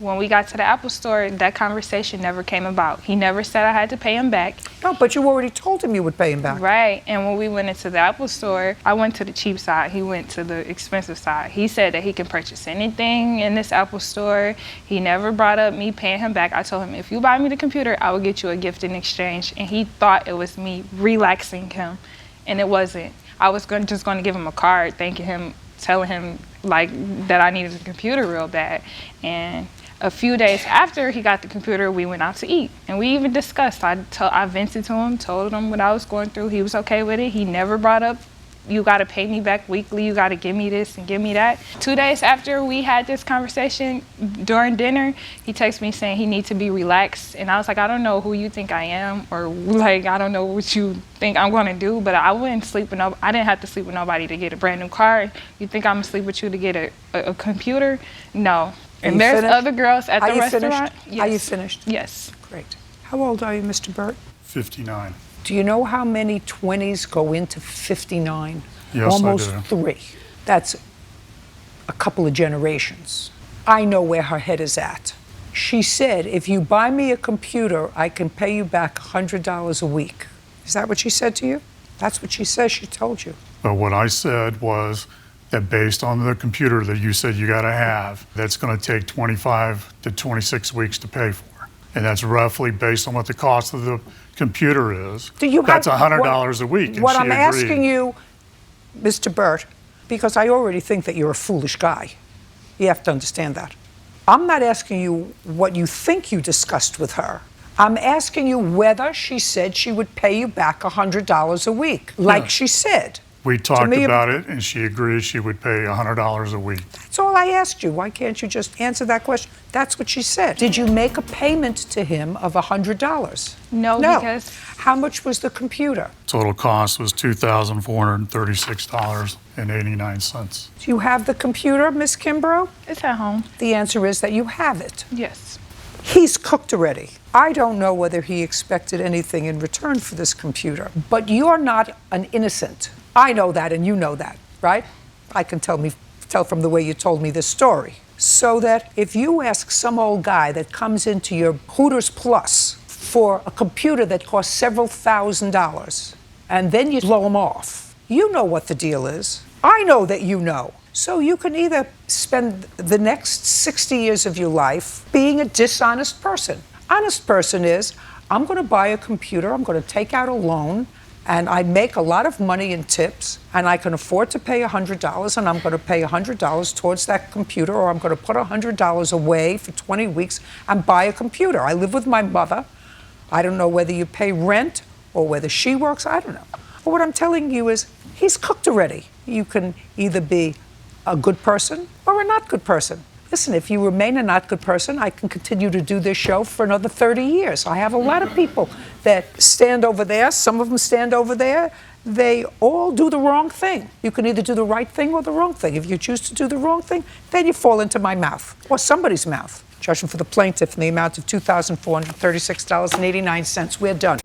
When we got to the Apple store, that conversation never came about. He never said I had to pay him back. No, but you already told him you would pay him back. Right, and when we went into the Apple store, I went to the cheap side. He went to the expensive side. He said that he can purchase anything in this Apple store. He never brought up me paying him back. I told him, if you buy me the computer, I will get you a gift in exchange. And he thought it was me relaxing him, and it wasn't. I was just going to give him a card, thanking him, telling him like that I needed a computer real bad. And a few days after he got the computer, we went out to eat. And we even discussed. I vented to him, told him what I was going through. He was okay with it. He never brought up, you got to pay me back weekly. You got to give me this and give me that. 2 days after we had this conversation, during dinner, he texted me saying he needs to be relaxed. And I was like, I don't know who you think I am, or like, I don't know what you think I'm going to do, but I wouldn't sleep with I didn't have to sleep with nobody to get a brand new car. You think I'm going to sleep with you to get a computer? No. And there's other girls at the restaurant. Yes. Are you finished? Yes. Great. How old are you, Mr. Burt? 59. Do you know how many 20s go into 59? Yes, Almost I do. 3. That's a couple of generations. I know where her head is at. She said, if you buy me a computer, I can pay you back $100 a week. Is that what she said to you? That's what she says she told you. But what I said was that based on the computer that you said you got to have, that's going to take 25 to 26 weeks to pay for. And that's roughly based on what the cost of the computer is. That's $100 a week. And what she I'm agreed. asking you, Mr. Burt, because I already think that you're a foolish guy. You have to understand that. I'm not asking you what you think you discussed with her. I'm asking you whether she said she would pay you back $100 a week, like she said. We talked about it, and she agreed she would pay $100 a week. That's all I asked you. Why can't you just answer that question? That's what she said. Did you make a payment to him of $100? No, because... How much was the computer? Total cost was $2,436.89. Do you have the computer, Miss Kimbrough? It's at home. The answer is that you have it. Yes. He's cooked already. I don't know whether he expected anything in return for this computer, but you're not an innocent. I know that, and you know that, right? I can tell from the way you told me this story. So that if you ask some old guy that comes into your Hooters Plus for a computer that costs several $1,000s, and then you blow him off, you know what the deal is. I know that you know. So you can either spend the next 60 years of your life being a dishonest person. Honest person is, I'm going to buy a computer, I'm going to take out a loan, and I make a lot of money in tips, and I can afford to pay $100, and I'm going to pay $100 towards that computer, or I'm going to put $100 away for 20 weeks and buy a computer. I live with my mother. I don't know whether you pay rent or whether she works. I don't know. But what I'm telling you is, he's cooked already. You can either be a good person or a not good person. Listen, if you remain a not good person, I can continue to do this show for another 30 years. I have a lot of people that stand over there. Some of them stand over there. They all do the wrong thing. You can either do the right thing or the wrong thing. If you choose to do the wrong thing, then you fall into my mouth or somebody's mouth. Judgment for the plaintiff in the amount of $2,436.89. We're done.